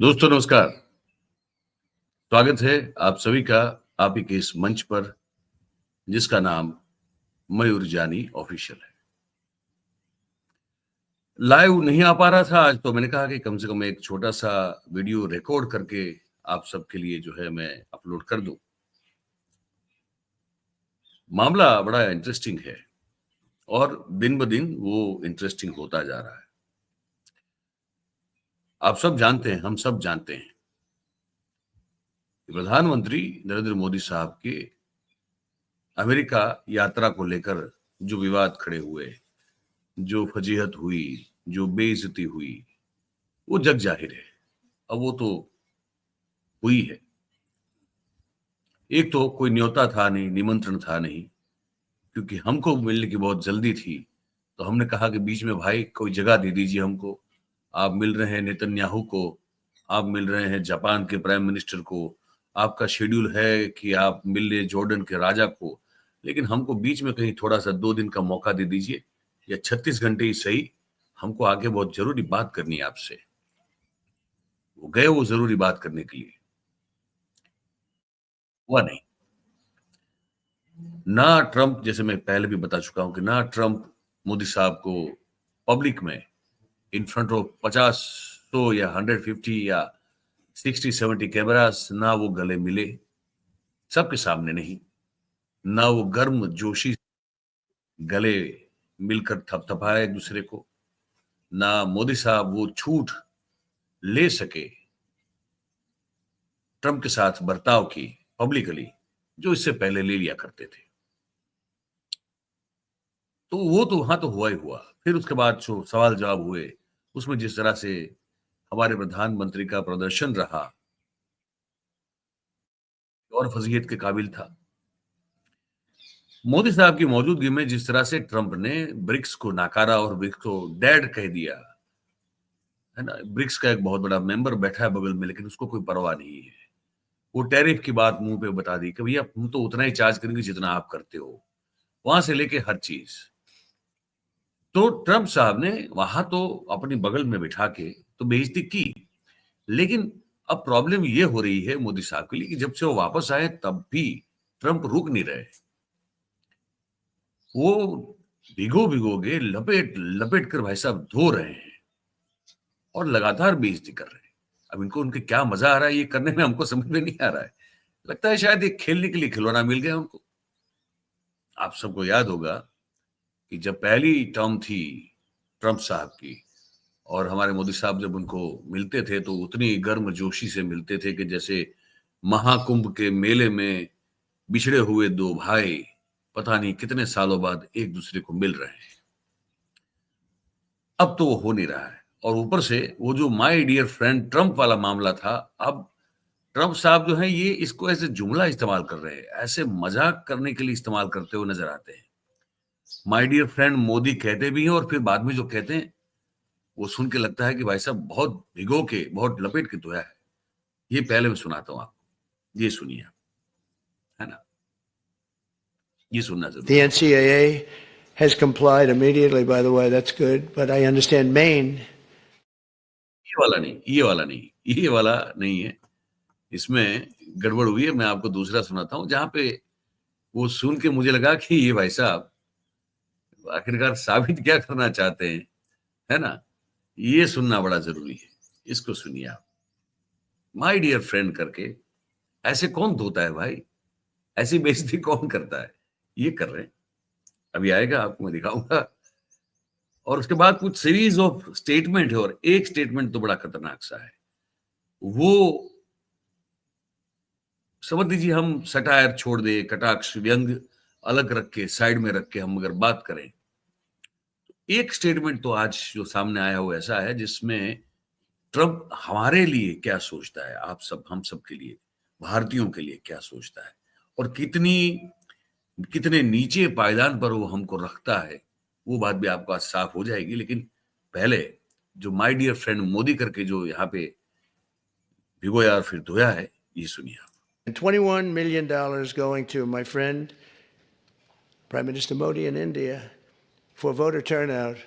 दोस्तों नमस्कार। स्वागत है आप सभी का आप ही के इस मंच पर जिसका नाम मयूर जानी ऑफिशियल है। लाइव नहीं आ पा रहा था आज, तो मैंने कहा कि कम से कम एक छोटा-सा वीडियो रिकॉर्ड करके आप सबके लिए जो है मैं अपलोड कर दूँ। मामला बड़ा इंटरेस्टिंग है और दिन-ब-दिन वो इंटरेस्टिंग होता जा रहा है। आप सब जानते हैं, हम सब जानते हैं, कि प्रधानमंत्री नरेंद्र मोदी साहब के अमेरिका यात्रा को लेकर जो विवाद खड़े हुए, जो फजीहत हुई, जो बेइज्जती हुई, वो जग जाहिर है। अब वो तो हुई है। एक तो कोई न्योता था नहीं, निमंत्रण था नहीं, क्योंकि हमको मिलने की बहुत जल्दी थी, तो हमने कहा कि बीच में भाई कोई जगह दे दीजिए हमको। आप मिल रहे हैं नेतन्याहू को, आप मिल रहे हैं जापान के प्राइम मिनिस्टर को, आपका शेड्यूल है कि आप मिल लें जॉर्डन के राजा को, लेकिन हमको बीच में कहीं थोड़ा-सा 2 दिन का मौका दे दीजिए या 36 घंटे ही सही, हमको आगे बहुत ज़रूरी बात करनी है आपसे। वो गए वो ज़रूरी बात करने के लिए, हुआ नहीं। ना ट्रंप, जैसे मैं पहले भी बता चुका हूँ कि ना ट्रंप मोदी साहब को पब्लिक में इन फ्रंट ऑफ 50 100 या 150 या 60-70 कैमरास ना वो गले मिले, सबके सामने नहीं। ना वो गर्म जोशी गले मिलकर थपथपाए एक दूसरे को, ना मोदी साहब वो छूट ले सके ट्रंप के साथ बर्ताव की पब्लिकली, जो इससे पहले ले लिया करते थे। तो वो तो वहां तो हुआ ही हुआ। फिर उसके बाद जो सवाल जवाब हुए, उसमें जिस तरह से हमारे प्रधानमंत्री का प्रदर्शन रहा और फजीहत के काबिल था। मोदी साहब की मौजूदगी में जिस तरह से ट्रंप ने ब्रिक्स को नकारा और ब्रिक्स को डेड कह दिया, है ना? ब्रिक्स का एक बहुत बड़ा मेंबर बैठा है बगल में, लेकिन उसको कोई परवाह नहीं है। वो टैरिफ की बात मुंह पे बता दी कि भैया हम तो उतना ही चार्ज करेंगे जितना आप करते हो, वहां से लेके हर चीज। तो ट्रंप साहब ने वहां तो अपनी बगल में बिठा के तो बेइज्जती की, लेकिन अब प्रॉब्लम ये हो रही है मोदी साहब के लिए कि जब से वो वापस आए तब भी ट्रंप रुक नहीं रहे। वो भिगो के लपेट लपेट कर भाई साहब धो रहे हैं और लगातार बेइज्जती कर रहे हैं। अब इनको उनके क्या मजा आ रहा है ये करने में, हमको समझ में नहीं आ रहा है। लगता है शायद ये खेलने के लिए खिलौना मिल गया उनको। आप सबको याद होगा कि जब पहली टर्म थी ट्रंप साहब की और हमारे मोदी साहब जब उनको मिलते थे तो उतनी गर्मजोशी से मिलते थे कि जैसे महाकुंभ के मेले में बिछड़े हुए दो भाई पता नहीं कितने सालों बाद एक दूसरे को मिल रहे हैं। अब तो वो हो नहीं रहा है और ऊपर से वो जो माय डियर फ्रेंड ट्रंप वाला मामला था, अब ट्रंप साहब जो है ये इसको ऐसे जुमला इस्तेमाल कर रहे हैं, ऐसे मजाक करने के लिए इस्तेमाल करते हुए नजर आते हैं। माय डियर फ्रेंड मोदी कहते भी हैं और फिर बाद में जो कहते हैं वो सुन के लगता है कि भाई साहब बहुत भिगो के, बहुत लपेट के धोया है। ये पहले मैं सुनाता हूँ आपको, ये सुनिए आप, है ना? ये सुनना The जरूरी है। NCAA has complied immediately, by the way. That's good. But I understand Maine. ये वाला नहीं, ये वाला नहीं, ये वाला नहीं है। इसमें गड़बड़ हुई है। मैं आपको दूसरा सुनाता हूँ जहां पे वो सुन के मुझे लगा कि ये भाई साहब आखिरकार साबित क्या करना चाहते हैं, है ना? ये सुनना बड़ा जरूरी है। इसको सुनिए आप। माय डियर फ्रेंड करके ऐसे कौन धोता है भाई? ऐसी बेइज्जती कौन करता है? ये कर रहे हैं। अभी आएगा आपको मैं दिखाऊंगा। और उसके बाद कुछ सीरीज ऑफ स्टेटमेंट है और एक स्टेटमेंट तो बड़ा खतरनाक सा है। वो समझ लीजिए हम सटायर छोड़ दे, कटाक्ष, व्यंग अलग रख के साइड में रख के हम अगर बात करें, एक स्टेटमेंट तो आज जो सामने आया वो ऐसा है जिसमें ट्रंप हमारे लिए क्या सोचता है, आप सब हम सब के लिए, भारतीयों के लिए क्या सोचता है और कितने नीचे पायदान पर वो हमको रखता है, वो बात भी आपको आज साफ हो जाएगी। लेकिन पहले जो माय डियर फ्रेंड मोदी करके जो यहाँ पे भिगोया और फिर धोया है, ये सुनिए आप। And $21 million going to my friend, Prime Minister Modi in India, for voter turnout.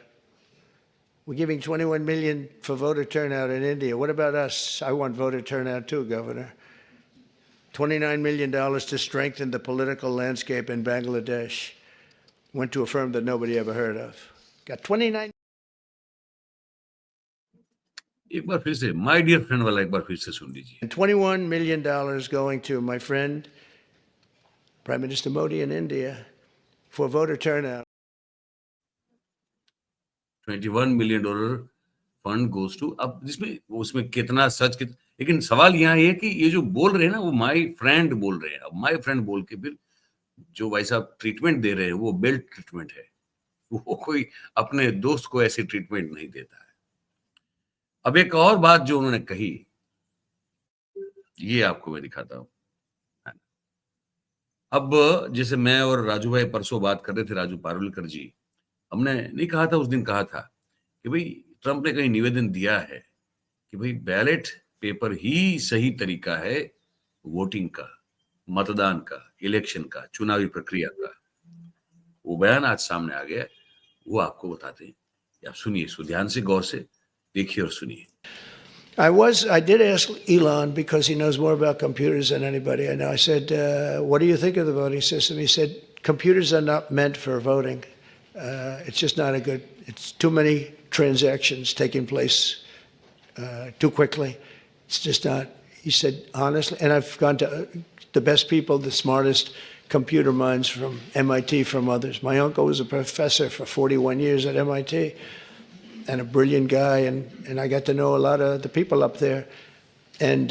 We're giving 21 million for voter turnout in India. What about us? I want voter turnout too, Governor. $29 million to strengthen the political landscape in Bangladesh. Went to a firm that nobody ever heard of. Got 29. एक बार फिर से my dear friend वाला एक बार फिर से सुन लीजिए। And $21 million going to my friend, Prime Minister Modi in India, for voter turnout. $21 million fund goes to, अब जिसमें उसमें कितना सच लेकिन सवाल यहाँ ये कि ये जो बोल रहे हैं ना वो माय फ्रेंड बोल रहे हैं। अब माय फ्रेंड बोल के फिर जो भाई साहब ट्रीटमेंट दे रहे हैं वो बेल्ट ट्रीटमेंट है, वो कोई अपने दोस्त को ऐसी ट्रीटमेंट नहीं देता है। अब एक और बात जो उन्होंने कही ये आपको मैं दिखाता हूं। अब जैसे मैं और राजू भाई परसों बात कर रहे थे, राजू पारुलकर जी, हमने नहीं कहा था, उस दिन कहा था कि भाई ट्रंप ने कहीं निवेदन दिया है कि भाई बैलेट पेपर ही सही तरीका है वोटिंग का, मतदान का, इलेक्शन का, चुनावी प्रक्रिया का। वो बयान आज सामने आ गया, वो आपको बताते हैं। आप सुनिए, इसको ध्यान से गौर से देखिए और सुनिए। I did ask Elon because he knows more about computers than anybody I know. I said, what do you think of the voting system? He said, computers are not meant for voting. It's just not it's too many transactions taking place too quickly. It's just not, he said, honestly, and I've gone to the best people, the smartest computer minds from MIT, from others. My uncle was a professor for 41 years at MIT. And a brilliant guy, and I got to know a lot of the people up there, and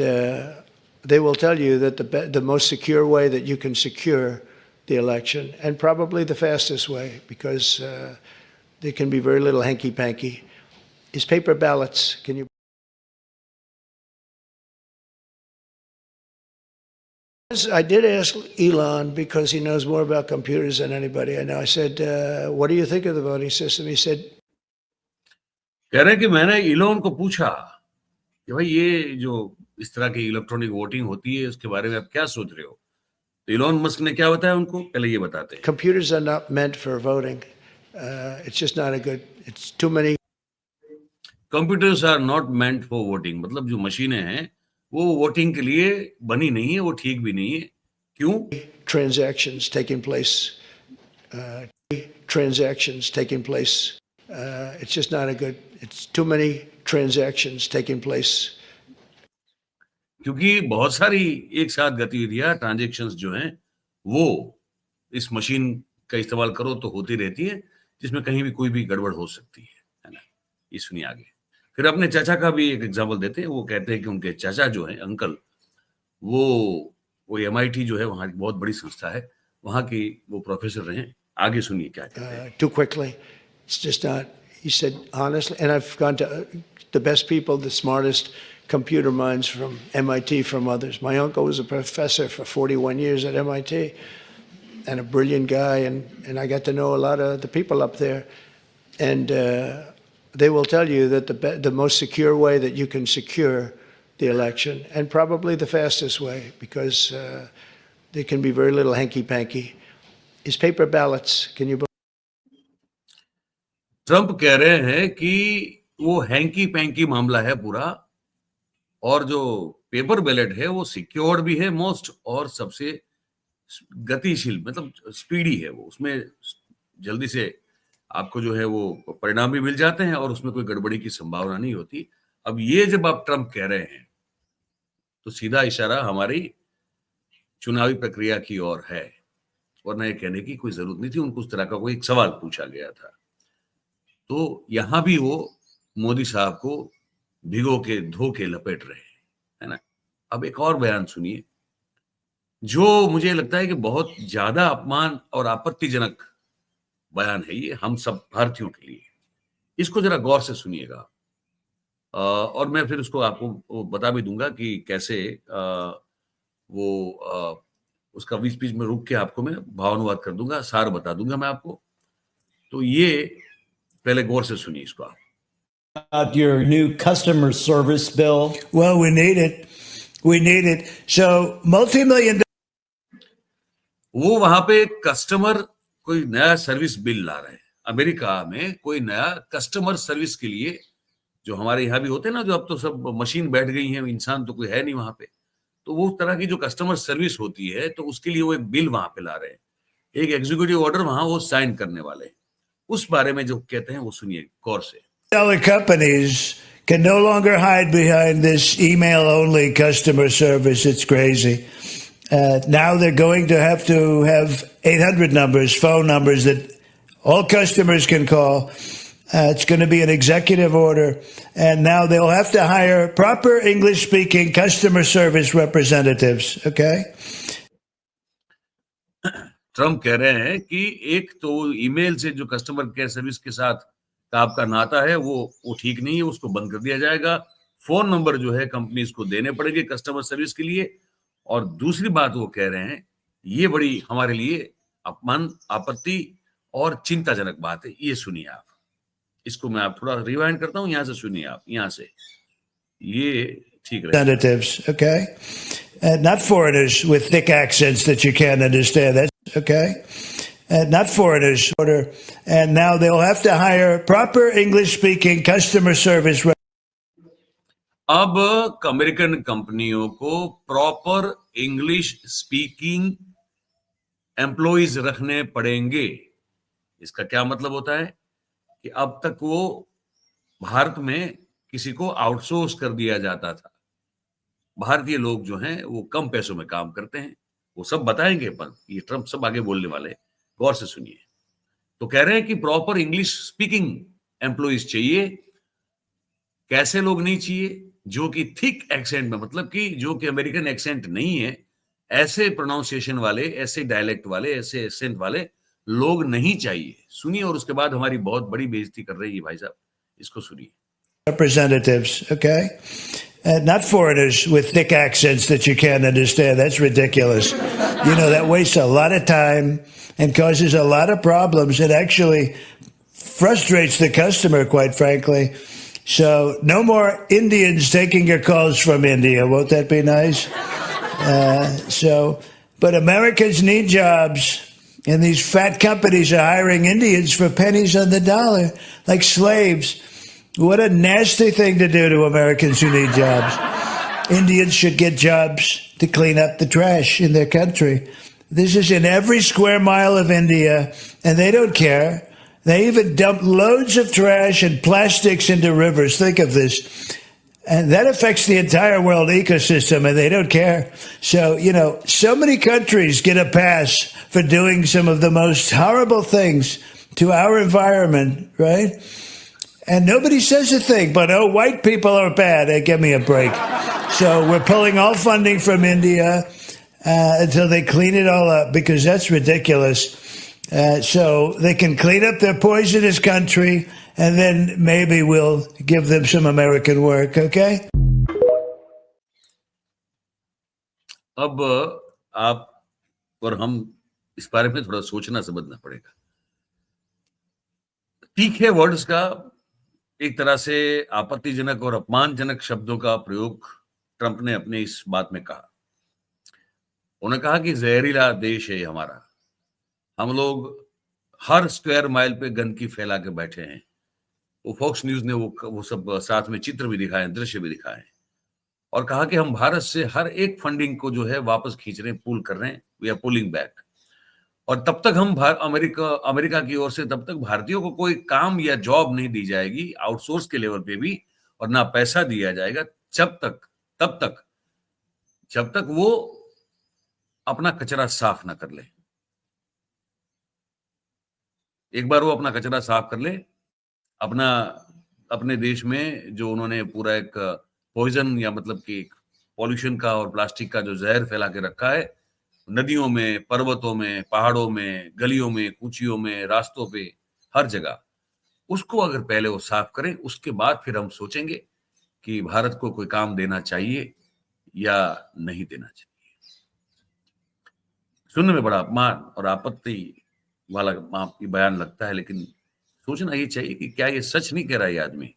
they will tell you that the most secure way that you can secure the election, and probably the fastest way, because there can be very little hanky-panky, is paper ballots. Can you? I did ask Elon because he knows more about computers than anybody I know. I said, what do you think of the voting system? He said, कह रहे हैं कि मैंने Elon को पूछा कि भाई ये जो इस तरह की इलेक्ट्रॉनिक वोटिंग होती है उसके बारे में आप क्या सोच रहे हो। तो इलोन मस्क ने क्या बताया उनको, पहले ये बताते हैं। Computers are not meant for voting. It's just not it's too many. Computers are not meant for voting, मतलब जो मशीनें हैं वो वोटिंग के लिए बनी नहीं है, वो ठीक भी नहीं है। क्यों? Transactions taking place. It's just not it's too many transactions taking place. क्योंकि बहुत सारी एक साथ गतिविधियां, ट्रांजैक्शंस जो हैं वो इस मशीन का इस्तेमाल करो तो होती रहती है, जिसमें कहीं भी कोई भी गड़बड़ हो सकती है ना। ये सुनिए आगे। फिर अपने चाचा का भी एक एग्जांपल देते हैं। वो कहते हैं कि उनके चाचा जो है, अंकल, वो MIT जो है वहां की बहुत बड़ी संस्था है, वहां की वो प्रोफेसर रहे। आगे सुनिए क्या कहते हैं। Too quickly. It's just not, he said, honestly, and I've gone to the best people, the smartest computer minds from MIT, from others. My uncle was a professor for 41 years at MIT, and a brilliant guy, and I got to know a lot of the people up there. And they will tell you that the most secure way that you can secure the election, and probably the fastest way, because there can be very little hanky-panky, is paper ballots. Can you? Trump कह रहे हैं कि वो hanky panky मामला है पूरा, और जो पेपर बैलेट है वो सिक्योर्ड भी है मोस्ट, और सबसे गतिशील, मतलब स्पीडी है वो। उसमें जल्दी से आपको जो है वो परिणाम भी मिल जाते हैं और उसमें कोई गड़बड़ी की संभावना नहीं होती। अब ये जब आप ट्रंप कह रहे हैं तो सीधा इशारा हमारी चुनावी प्रक्रिया की ओर है, वरना ये कहने की कोई जरूरत नहीं थी। उनको उस तरह का कोई एक सवाल पूछा गया था। तो यहां भी वो मोदी साहब को भिगो के धो के लपेट रहे हैं, है ना। अब एक और बयान सुनिए जो मुझे लगता है कि बहुत ज्यादा अपमान और आपत्तिजनक बयान है ये हम सब भारतीयों के लिए। इसको जरा गौर से सुनिएगा, और मैं फिर उसको आपको बता भी दूंगा कि कैसे उसका बीच बीच में रुक के आपको मैं भावानुवाद कर दूंगा, सार बता दूंगा मैं आपको। तो ये पहले गौर से सुनिए इसको आप। About your new customer service bill? Well, we need it. We need it. So, multi-million. वो वहां पे कस्टमर कोई नया सर्विस बिल ला रहे हैं। अमेरिका में कोई नया कस्टमर सर्विस के लिए, जो हमारे यहाँ भी होते हैं ना, जो अब तो सब मशीन बैठ गई हैं, इंसान तो कोई है नहीं वहां पे, तो वो तरह की जो कस्टमर सर्विस होती है, तो उसके लिए वो एक बिल वहां पे ला रहे हैं, एक एग्जीक्यूटिव ऑर्डर वहां वो साइन करने वाले हैं। उस बारे में जो कहते हैं वो सुनिए गौर से। Dollar companies can no longer hide behind this email only customer service. It's crazy. Now they're going to have 800 numbers, phone numbers that all customers can call. It's going to be an executive order. And now they'll have to hire proper English speaking customer service representatives. Okay? Trump कह रहे हैं कि एक तो email से जो customer care service के साथ का आपका नाता है वो ठीक नहीं है, उसको बंद कर दिया जाएगा। फोन नंबर जो है कंपनीज को देने पड़ेंगे कस्टमर सर्विस के लिए। और दूसरी बात वो कह रहे हैं, ये बड़ी हमारे लिए अपमान, आपत्ति और चिंताजनक बात है। ये सुनिए आप, इसको मैं आप थोड़ा रिवाइंड करता हूँ, यहाँ से सुनिए आप, यहाँ से ये ठीक है। Representatives, okay? Not foreigners with thick accents that you can't understand. That's okay. Not foreigners. And now they'll have to hire proper English-speaking customer service. अब अमेरिकन कंपनियों को प्रॉपर इंग्लिश स्पीकिंग एम्प्लॉइज रखने पड़ेंगे। इसका क्या मतलब होता है कि अब तक वो भारत में किसी को आउटसोर्स कर दिया जाता था। भारतीय लोग जो हैं वो कम पैसों में काम करते हैं, वो सब बताएंगे, पर ये ट्रम्प सब आगे बोलने वाले हैं, गौर से सुनिए। तो कह रहे हैं कि प्रॉपर इंग्लिश स्पीकिंग एम्प्लॉइज चाहिए। कैसे लोग नहीं चाहिए? जो कि थिक एक्सेंट में, मतलब कि जो कि अमेरिकन एक्सेंट नहीं है, ऐसे प्रोनाउंसिएशन वाले, ऐसे डायलेक्ट वाले, ऐसे एक्सेंट वाले लोग नहीं चाहिए। सुनिए, और उसके बाद हमारी बहुत बड़ी बेइज्जती कर रही है भाई साहब, इसको सुनिए। Representatives, okay? Not foreigners with thick accents that you can't understand. That's ridiculous. You know, that wastes a lot of time and causes a lot of problems. It actually frustrates the customer, quite frankly. So, no more Indians taking your calls from India. Won't that be nice? But Americans need jobs. And these fat companies are hiring Indians for pennies on the dollar, like slaves. What a nasty thing to do to Americans who need jobs. Indians should get jobs to clean up the trash in their country. This is in every square mile of India, and they don't care. They even dump loads of trash and plastics into rivers. Think of this. And that affects the entire world ecosystem, and they don't care. So, you know, so many countries get a pass for doing some of the most horrible things to our environment, right? And nobody says a thing, but, oh, white people are bad. Hey, give me a break. So we're pulling all funding from India until they clean it all up, because that's ridiculous. So they can clean up their poisonous country, and then maybe we'll give them some American work, okay? अब आप और हम इस बारे में थोड़ा सोचना समझना पड़ेगा। तीखे वर्ड्स का, एक तरह से आपत्तिजनक और अपमानजनक शब्दों का प्रयोग ट्रंप ने अपने इस बात में कहा। उन्होंने कहा कि जहरीला देश है हमारा, हम लोग हर स्क्वायर माइल पे गंदगी फैला के बैठे हैं। वो फॉक्स न्यूज ने वो सब साथ में चित्र भी दिखाए, दृश्य भी दिखाए, और कहा कि हम भारत से हर एक फंडिंग को जो है वापस खींच रहे हैं, पुल कर रहे हैं, वी आर पुलिंग बैक। और तब तक हम अमेरिका की ओर से तब तक भारतीयों को कोई काम या जॉब नहीं दी जाएगी, आउटसोर्स के लेवल पे भी, और ना पैसा दिया जाएगा जब तक वो अपना कचरा साफ ना कर ले। एक बार वो अपना कचरा साफ कर ले, अपने देश में जो उन्होंने पूरा एक पॉइजन या मतलब कि पॉल्यूशन का और प्लास्टिक का जो जहर फैला के रखा है, नदियों में, पर्वतों में, पहाड़ों में, गलियों में, कूचियों में, रास्तों पे, हर जगह, उसको अगर पहले वो साफ करें, उसके बाद फिर हम सोचेंगे कि भारत को कोई काम देना चाहिए या नहीं देना चाहिए। सुनने में बड़ा अपमान और आपत्ति वाला बयान लगता है, लेकिन सोचना ये चाहिए कि क्या ये सच नहीं कह रहा है ये आदमी।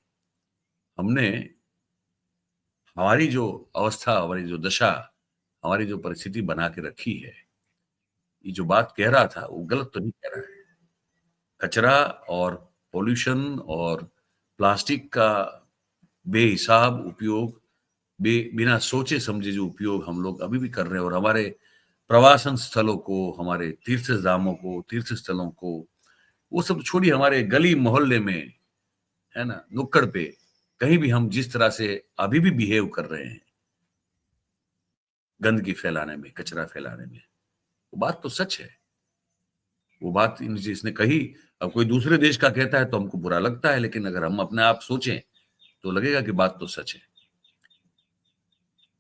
हमने हमारी जो अवस्था, हमारी जो दशा, हमारी जो परिस्थिति बना के रखी है, ये जो बात कह रहा था वो गलत तो नहीं कह रहा है। कचरा और पॉल्यूशन और प्लास्टिक का बेहिसाब उपयोग, बिना सोचे समझे जो उपयोग हम लोग अभी भी कर रहे हैं, और हमारे प्रवासन स्थलों को, हमारे तीर्थ धामों को, तीर्थ स्थलों को, वो सब छोड़िए, हमारे गली मोहल्ले में, है ना, नुक्कड़ पे, कहीं भी हम जिस तरह से अभी भी बिहेव कर रहे हैं गंदगी फैलाने में, कचरा फैलाने में, वो बात तो सच है। वो बात जिसने कही, अब कोई दूसरे देश का कहता है तो हमको बुरा लगता है, लेकिन अगर हम अपने आप सोचें तो लगेगा कि बात तो सच है।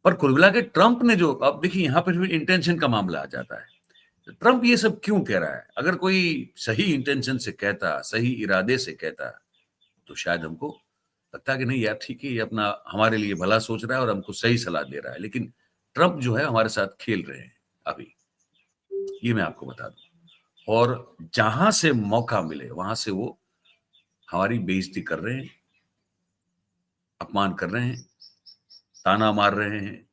पर कुल मिला के ट्रंप ने जो, अब देखिए यहां पर भी इंटेंशन का मामला आ जाता है। ट्रंप ये सब क्यों कह रहा है? अगर कोई सही इंटेंशन से कहता, सही इरादे से कहता, तो शायद हमको लगता कि नहीं यार ठीक है, ये अपना हमारे लिए भला सोच रहा है और हमको सही सलाह दे रहा है। लेकिन ट्रंप जो है हमारे साथ खेल रहे हैं अभी, ये मैं आपको बता दूं। और जहां से मौका मिले वहां से वो हमारी बेइज्जती कर रहे हैं, अपमान कर रहे हैं, ताना मार रहे हैं,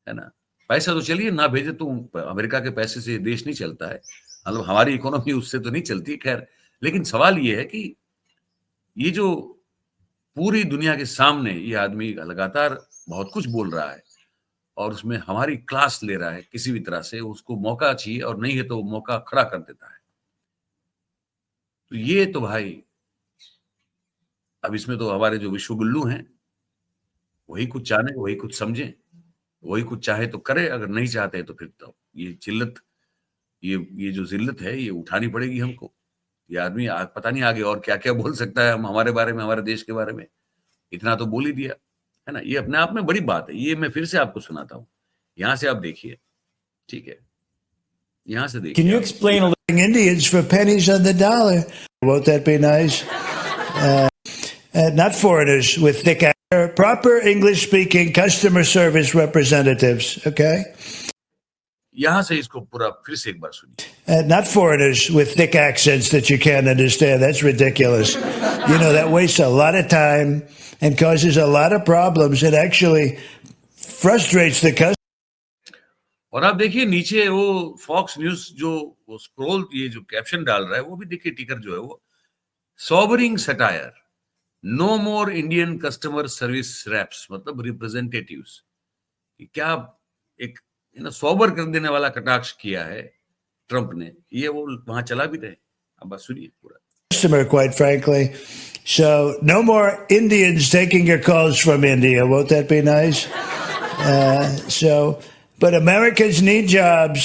है ना। पैसा तो चलिए ना भेजे तो, अमेरिका के पैसे से देश नहीं चलता है, मतलब हमारी इकोनॉमी उससे तो नहीं चलती, खैर। लेकिन सवाल ये है कि ये जो पूरी दुनिया के सामने ये आदमी लगातार बहुत कुछ बोल रहा है और उसमें हमारी क्लास ले रहा है, किसी भी तरह से उसको मौका चाहिए, और नहीं है तो मौका खड़ा कर देता है। तो ये तो भाई, अब इसमें तो हमारे जो विश्व गुल्लू हैं वही कुछ जाने, वही कुछ समझें, वही कुछ चाहे तो करे, अगर नहीं चाहते तो फिर तो ये जिल्लत, ये जो जिल्लत है ये उठानी पड़ेगी हमको। ये आदमी पता नहीं आगे और क्या क्या बोल सकता है हम हमारे बारे में, हमारे देश के बारे में। इतना तो बोल ही दिया, है ना। ये अपने आप में बड़ी बात है। ये मैं फिर से आपको सुनाता हूँ, यहाँ से आप देखिए, ठीक है, यहाँ से Can देखिए you आप। explain a little? Indians for pennies on the dollar. Won't that be nice? Not foreigners with thick accents. Proper English speaking customer service representatives, okay? यहाँ से इसको पूरा फिर से एक बार सुनिए। Not foreigners with thick accents that you can't understand. That's ridiculous. You know, that wastes a lot of time and causes a lot of problems. It actually frustrates the customer. और आप देखिए नीचे वो फॉक्स न्यूज जो वो scroll, ये जो caption डाल रहा है, वो भी देखिए, टिकर जो है वो sobering satire, no more Indian customer service reps, मतलब रिप्रेजेंटेटिव्स। क्या एक सोबर कर देने वाला कटाक्ष किया है ट्रंप ने, ये वो वहां चला भी रहे। अब बस सुनिए पूरा। Customer, quite frankly. So, no more Indians taking your calls from India. Won't that be nice? But Americans need jobs,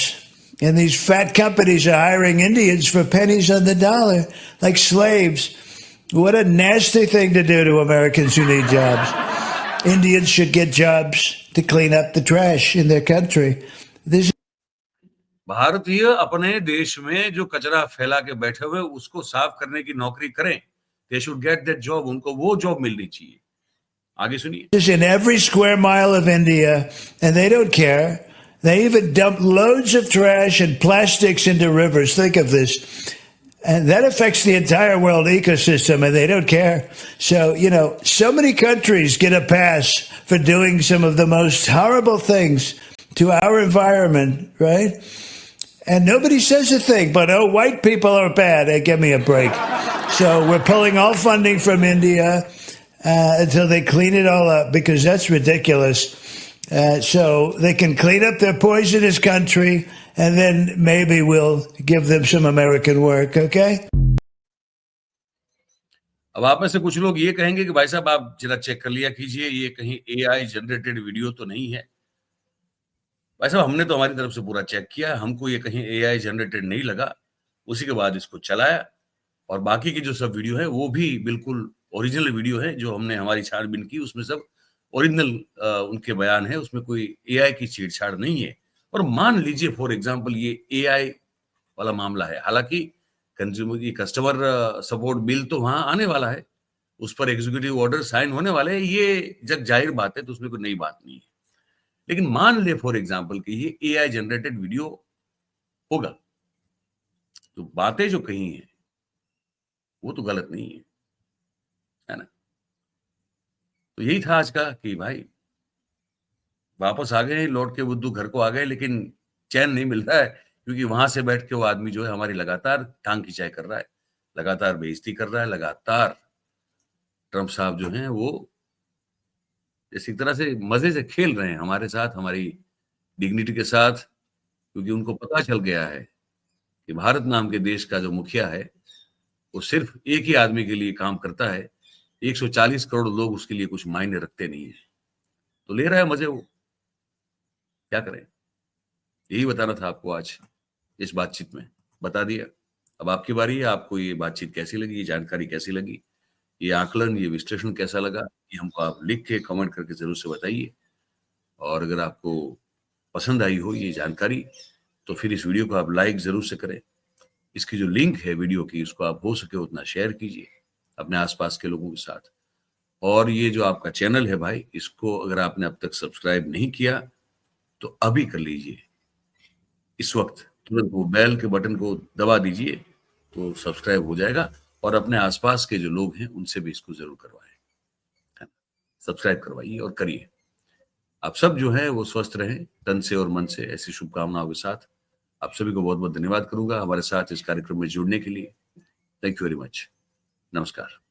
and these fat companies are hiring Indians for pennies on the dollar, like slaves. What a nasty thing to do to Americans who need jobs. Indians should get jobs to clean up the trash in their country. This भारतीय अपने देश में जो कचरा फैला के बैठे हुए उसको साफ करने की नौकरी करें, they should get that job, उनको वो जॉब मिलनी चाहिए। आगे सुनिए। is in every square mile of India, and they don't care. They even dump loads of trash and plastics into rivers. Think of this. And that affects the entire world ecosystem, and they don't care. So, you know, so many countries get a pass for doing some of the most horrible things to our environment, right? And nobody says a thing, but oh, white people are bad. Hey, give me a break. So we're pulling all funding from India until they clean it all up, because that's ridiculous. So they can clean up their poisonous country, and then maybe we'll give them some American work, okay? अब आप में से कुछ लोग ये कहेंगे कि भाई साहब आप जरा चेक कर लिया कीजिए, ये कहीं एआई जनरेटेड वीडियो तो नहीं है। भाई साहब हमने तो हमारी तरफ से पूरा चेक किया, हमको ये कहीं एआई जनरेटेड नहीं लगा। उसी के बाद इसको चलाया, और बाकी की जो सब वीडियो है वो भी बिल्कुल ओरिजिनल वीडियो है, जो हमने हमारी छानबीन की उसमें सब ओरिजिनल उनके बयान है, उसमें कोई एआई की छेड़छाड़ नहीं है। और मान लीजिए फॉर एग्जांपल ये एआई वाला मामला है, हालांकि कंज्यूमर की कस्टमर सपोर्ट बिल तो वहां आने वाला है, उस पर एग्जीक्यूटिव ऑर्डर साइन होने वाले हैं, ये जग जाहिर बात है, तो उसमें कोई नई बात नहीं है। लेकिन मान ले फॉर एग्जांपल कि ये एआई जनरेटेड वीडियो होगा, तो बातें जो कही हैं वो तो गलत नहीं है ना। तो यही था आज का कि भाई वापस आ गए, लौट के बुद्धू घर को आ गए, लेकिन चैन नहीं मिल रहा है, क्योंकि वहां से बैठ के वो आदमी जो है हमारी लगातार टांग खिंचाई कर रहा है। लगातार बेइज्जती कर रहा है, लगातार ट्रंप साहब जो हैं वो इसी तरह से मजे से खेल रहे हैं हमारे साथ, हमारी डिग्निटी के साथ, क्योंकि उनको पता चल गया है कि भारत नाम के देश का जो मुखिया है, वो सिर्फ एक ही आदमी के लिए काम करता है। 140 करोड़ लोग उसके लिए कुछ मायने रखते नहीं है। तो ले रहा है मजे वो, क्या करें? यही बताना था आपको आज इस बातचीत में, बता दिया। अब आपकी बारी है, आपको ये बातचीत कैसी लगी, ये जानकारी कैसी लगी, ये आकलन, ये विश्लेषण कैसा लगा, ये हमको आप लिख के कमेंट करके ज़रूर से बताइए। और अगर आपको पसंद आई हो ये जानकारी, तो फिर इस वीडियो को आप लाइक ज़रूर से करें। इसकी जो लिंक है वीडियो की, उसको आप हो सके उतना शेयर कीजिए अपने आस-पास के लोगों के साथ। और ये जो आपका चैनल है भाई, इसको अगर आपने अब तक सब्सक्राइब नहीं किया, तो अभी कर लीजिए। इस वक्त तुरंत वो बेल के बटन को दबा दीजिए, तो सब्सक्राइब हो जाएगा और अपने आस-पास के जो लोग हैं, उनसे भी इसको ज़रूर करवाएँ। है ना? सब्सक्राइब करवाइए और करिए। आप सब जो हैं वो स्वस्थ रहें, तन से और मन से, ऐसी शुभकामनाओं के साथ। आप सभी को बहुत-बहुत धन्यवाद करूँगा हमारे साथ इस कार्यक्रम में जुड़ने के लिए। Thank you very much. नमस्कार।